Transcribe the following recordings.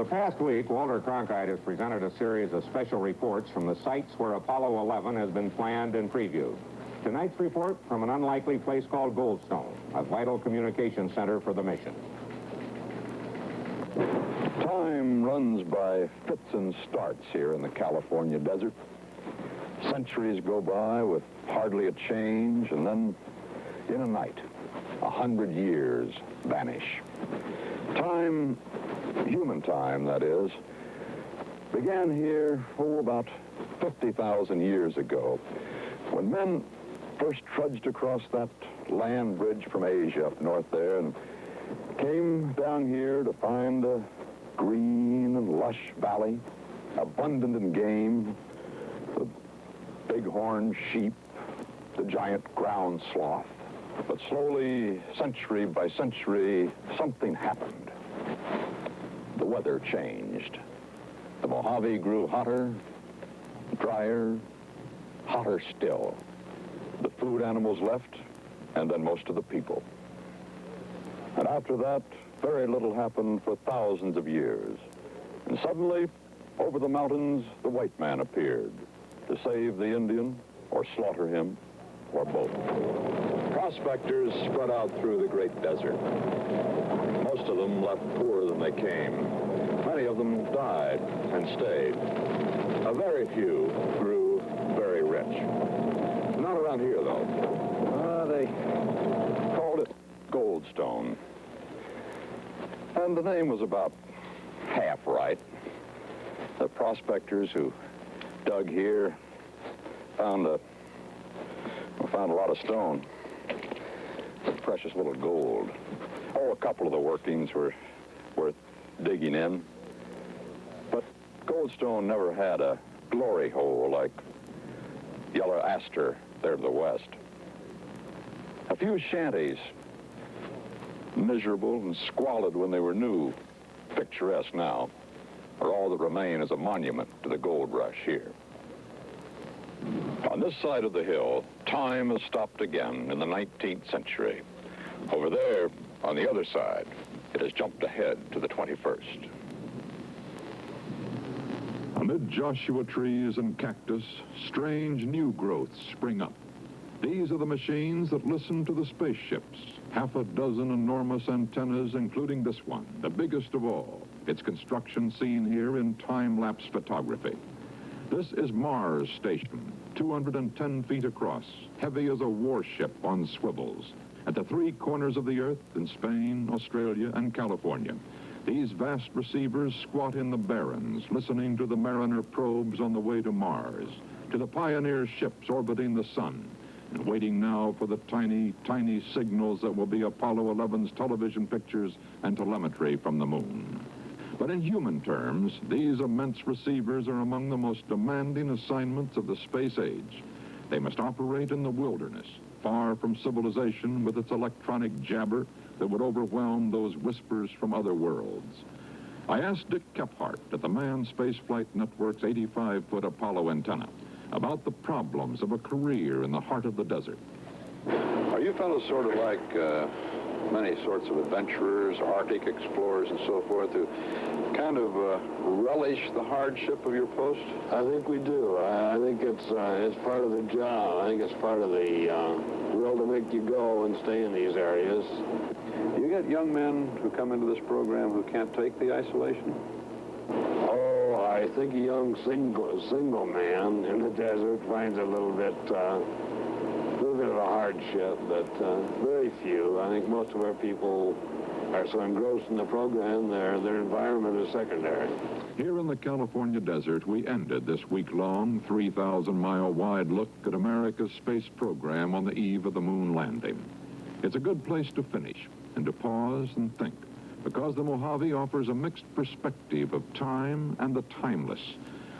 the past week, Walter Cronkite has presented a series of special reports from the sites where Apollo 11 has been planned and previewed. Tonight's report from an unlikely place called Goldstone, a vital communication center for the mission. Time runs by fits and starts here in the California desert. Centuries go by with hardly a change, and then in a night, 100 years vanish. Time, human time that is, began here, about 50,000 years ago, when men first trudged across that land bridge from Asia up north there and came down here to find a green and lush valley, abundant in game, the bighorn sheep, the giant ground sloth. But slowly, century by century, something happened. The weather changed. The Mojave grew hotter, drier, hotter still. The food animals left, and then most of the people. And after that, very little happened for thousands of years. And suddenly, over the mountains, the white man appeared to save the Indian, or slaughter him, or both. Prospectors spread out through the great desert. Most of them left poorer than they came. Many of them died and stayed. A very few grew very rich. Not around here, though. They called it Goldstone. And the name was about half right. The prospectors who dug here found a lot of stone. Precious little gold. Oh, a couple of the workings were worth digging in. But Goldstone never had a glory hole like Yellow Aster there to the west. A few shanties, miserable and squalid when they were new, picturesque now, are all that remain as a monument to the gold rush here. On this side of the hill, time has stopped again in the 19th century. Over there, on the other side, it has jumped ahead to the 21st. Amid Joshua trees and cactus, strange new growths spring up. These are the machines that listen to the spaceships. Half a dozen enormous antennas, including this one, the biggest of all. Its construction seen here in time-lapse photography. This is Mars Station, 210 feet across, heavy as a warship on swivels. At the three corners of the Earth, in Spain, Australia, and California, these vast receivers squat in the barrens, listening to the Mariner probes on the way to Mars, to the Pioneer ships orbiting the Sun, and waiting now for the tiny, tiny signals that will be Apollo 11's television pictures and telemetry from the moon. But in human terms, these immense receivers are among the most demanding assignments of the space age. They must operate in the wilderness, far from civilization with its electronic jabber that would overwhelm those whispers from other worlds. I asked Dick Kephart at the Manned Spaceflight Network's 85-foot Apollo antenna about the problems of a career in the heart of the desert. Are you fellows sort of like many sorts of adventurers, Arctic explorers, and so forth, who kind of relish the hardship of your post? I think we do. I think it's part of the job. I think it's part of the will to make you go and stay in these areas. Do you get young men who come into this program who can't take the isolation? Oh, I think a young single man in the desert finds a little bit of a hardship, but very few. I think most of our people are so engrossed in the program, their environment is secondary. Here in the California desert, we ended this week-long, 3,000-mile-wide look at America's space program on the eve of the moon landing. It's a good place to finish and to pause and think, because the Mojave offers a mixed perspective of time and the timeless,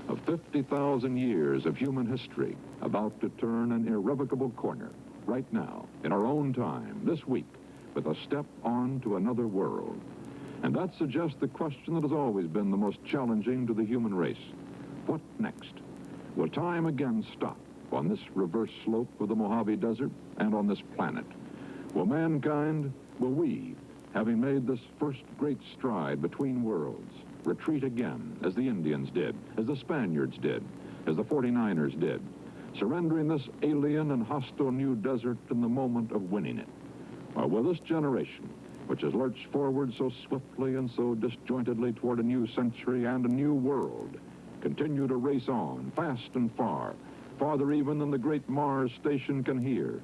of 50,000 years of human history about to turn an irrevocable corner, right now, in our own time, this week, with a step on to another world. And that suggests the question that has always been the most challenging to the human race. What next? Will time again stop on this reverse slope of the Mojave Desert and on this planet? Will mankind, will we, having made this first great stride between worlds, retreat again, as the Indians did, as the Spaniards did, as the 49ers did, surrendering this alien and hostile new desert in the moment of winning it. While with this generation, which has lurched forward so swiftly and so disjointedly toward a new century and a new world, continue to race on, fast and far, farther even than the great Mars station can hear,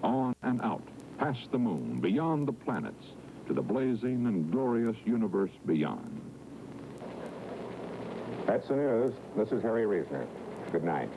on and out, past the moon, beyond the planets, to the blazing and glorious universe beyond. That's the news. This is Harry Reisner. Good night.